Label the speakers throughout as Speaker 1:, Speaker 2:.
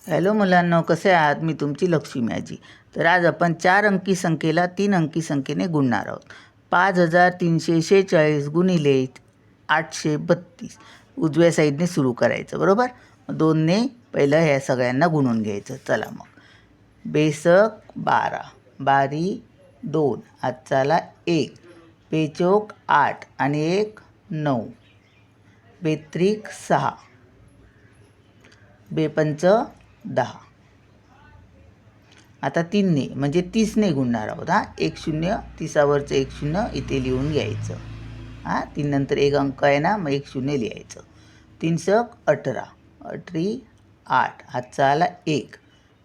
Speaker 1: Hello मुलांनो, कसे आहात? मी तुमची लक्ष्मी आजी. तर आज आपण 4 अंकी संख्येला 3 अंकी संख्येने गुणणार आहोत. 5346 गुणिले 832 उजव्या साईडने सुरू करायचं, बरोबर. 2ने पहिलं ह्या सगळ्यांना गुणून घ्यायचं. चला मग. बेसक 12, बारी 2, हातचाला 1, बेचोक 8 आणि 1 9, बेत्रिक 6, बेपंच 10. आता 3ने म्हणजे 30ने गुणणार आहोत. 1 0, 30वरचं 1 0 इथे लिहून घ्यायचं. 3 नंतर एक अंक आहे ना, मग 1 0 लिहायचं. 3 सक 18, 18 8, हातचा आला 1,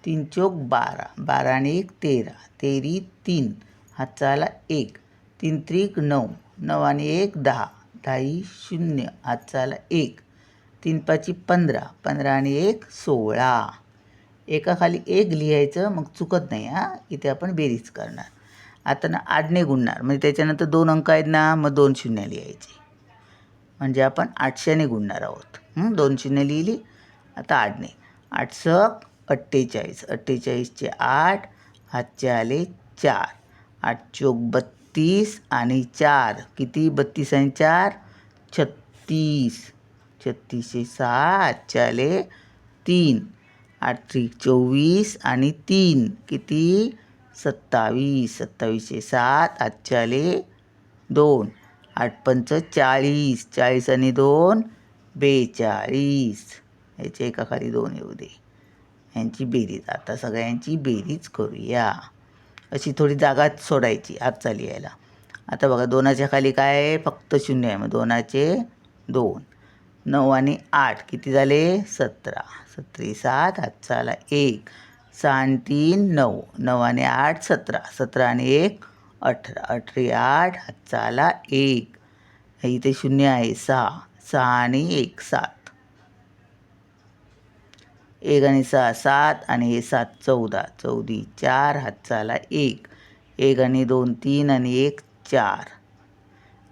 Speaker 1: 3 चोक 12, 12 आणि 1 13, 13 3, हातचा आला 1, 3 त्रिक 9, 9 आणि 1 10, 10 0, हातचा आला 1, 3 पाची 15, 15 आणि 1 16. एकाखाली 1 लिहायचं, मग चुकत नाही. इथे आपण बेरीज करणार. आता ना 8ने गुणणार, म्हणजे त्याच्यानंतर 2 अंक आहेत ना, मग 2 शून्य लिहायचे. म्हणजे आपण 800ने गुणणार आहोत. 2 शून्य लिहिली. आता 8ने. 8 सक 48, 48चे 8, हातचे आले 4, 8 चोक 32 आणि 4 किती? 32 आणि 4 36, 36चे 6, हातचे आले 3, 8 त्रिक 24 आणि 3 किती? 27, 27चे 7, हातचे आले 2, 8 पंच 40, 40 आणि 2 42. याचे एकाखाली 2 येऊ दे. यांची बेरीज. आता सगळ्यांची बेरीज करूया. अशी थोडी जागा सोडायची हातचा लिहायला. आता बघा, 2च्या खाली काय आहे? फक्त 0 आहे. मग 2चे 2, 9 आणि 8 किती झाले? 17, 17 7, हातचा आला 1, 6 आणि 3 9, 9 आणि 8 17, 17 आणि 1 18, 18 8, हातचा आला 1. इथे 0 आहे. 6, 6 आणि 1 7, 1 आणि 6 7 आणि हे 7 14, 14 4, हातचा आला 1, 1 आणि 2 3 आणि 1 4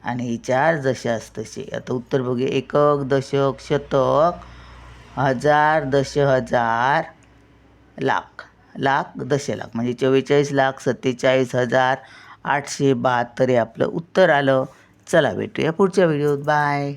Speaker 1: आणि हे 4 जशास तसे. आता उत्तर बघूया. एकक, दशक, शतक, हजार, दश हजार, लाख, लाख दशलाख, म्हणजे 44,47,872 हे आपलं उत्तर आलं. चला भेटूया पुढच्या व्हिडिओत. बाय.